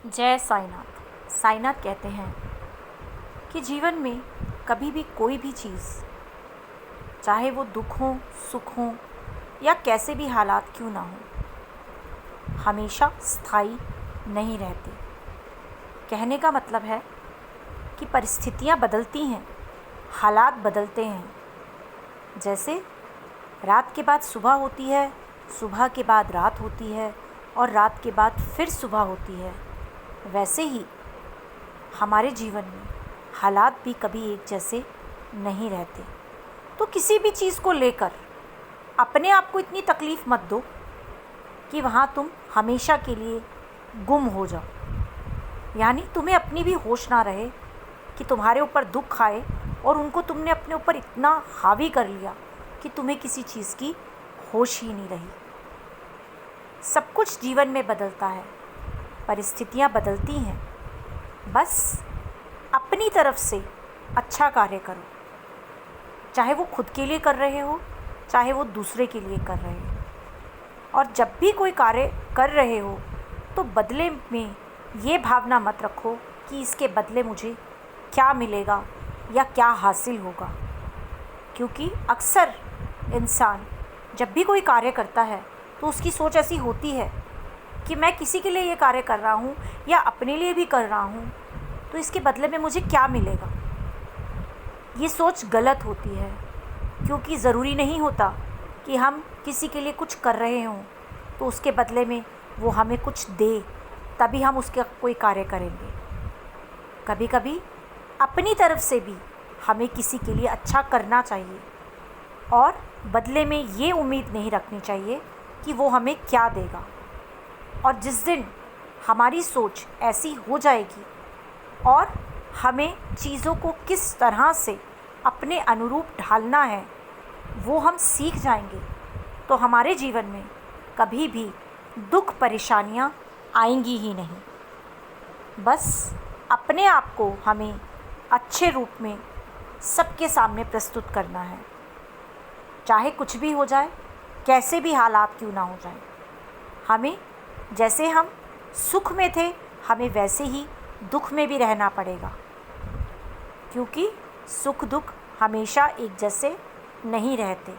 जय साईनाथ। साईनाथ कहते हैं कि जीवन में कभी भी कोई भी चीज़, चाहे वो दुख हो, सुख हो या कैसे भी हालात क्यों ना हो, हमेशा स्थायी नहीं रहती। कहने का मतलब है कि परिस्थितियाँ बदलती हैं, हालात बदलते हैं। जैसे रात के बाद सुबह होती है, सुबह के बाद रात होती है और रात के बाद फिर सुबह होती है, वैसे ही हमारे जीवन में हालात भी कभी एक जैसे नहीं रहते। तो किसी भी चीज़ को लेकर अपने आप को इतनी तकलीफ़ मत दो कि वहाँ तुम हमेशा के लिए गुम हो जाओ। यानी तुम्हें अपनी भी होश ना रहे कि तुम्हारे ऊपर दुख आए और उनको तुमने अपने ऊपर इतना हावी कर लिया कि तुम्हें किसी चीज़ की होश ही नहीं रही। सब कुछ जीवन में बदलता है, परिस्थितियाँ बदलती हैं। बस अपनी तरफ से अच्छा कार्य करो, चाहे वो खुद के लिए कर रहे हो, चाहे वो दूसरे के लिए कर रहे हो। और जब भी कोई कार्य कर रहे हो तो बदले में ये भावना मत रखो कि इसके बदले मुझे क्या मिलेगा या क्या हासिल होगा। क्योंकि अक्सर इंसान जब भी कोई कार्य करता है तो उसकी सोच ऐसी होती है कि मैं किसी के लिए ये कार्य कर रहा हूँ या अपने लिए भी कर रहा हूँ, तो इसके बदले में मुझे क्या मिलेगा। ये सोच गलत होती है, क्योंकि ज़रूरी नहीं होता कि हम किसी के लिए कुछ कर रहे हों तो उसके बदले में वो हमें कुछ दे, तभी हम उसका कोई कार्य करेंगे। कभी कभी अपनी तरफ से भी हमें किसी के लिए अच्छा करना चाहिए और बदले में ये उम्मीद नहीं रखनी चाहिए कि वो हमें क्या देगा। और जिस दिन हमारी सोच ऐसी हो जाएगी और हमें चीज़ों को किस तरह से अपने अनुरूप ढालना है वो हम सीख जाएंगे, तो हमारे जीवन में कभी भी दुख परेशानियाँ आएंगी ही नहीं। बस अपने आप को हमें अच्छे रूप में सबके सामने प्रस्तुत करना है, चाहे कुछ भी हो जाए, कैसे भी हालात क्यों ना हो जाए। हमें जैसे हम सुख में थे, हमें वैसे ही दुख में भी रहना पड़ेगा, क्योंकि सुख दुख हमेशा एक जैसे नहीं रहते।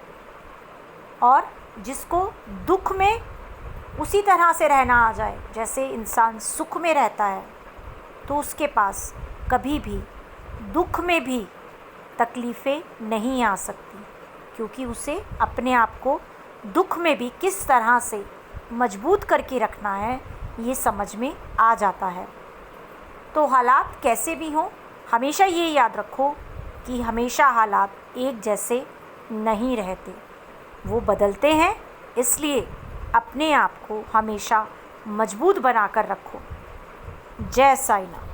और जिसको दुख में उसी तरह से रहना आ जाए जैसे इंसान सुख में रहता है, तो उसके पास कभी भी दुख में भी तकलीफ़ें नहीं आ सकती, क्योंकि उसे अपने आप को दुख में भी किस तरह से मजबूत करके रखना है ये समझ में आ जाता है। तो हालात कैसे भी हों, हमेशा ये याद रखो कि हमेशा हालात एक जैसे नहीं रहते, वो बदलते हैं। इसलिए अपने आप को हमेशा मजबूत बना कर रखो। जय साईनाथ।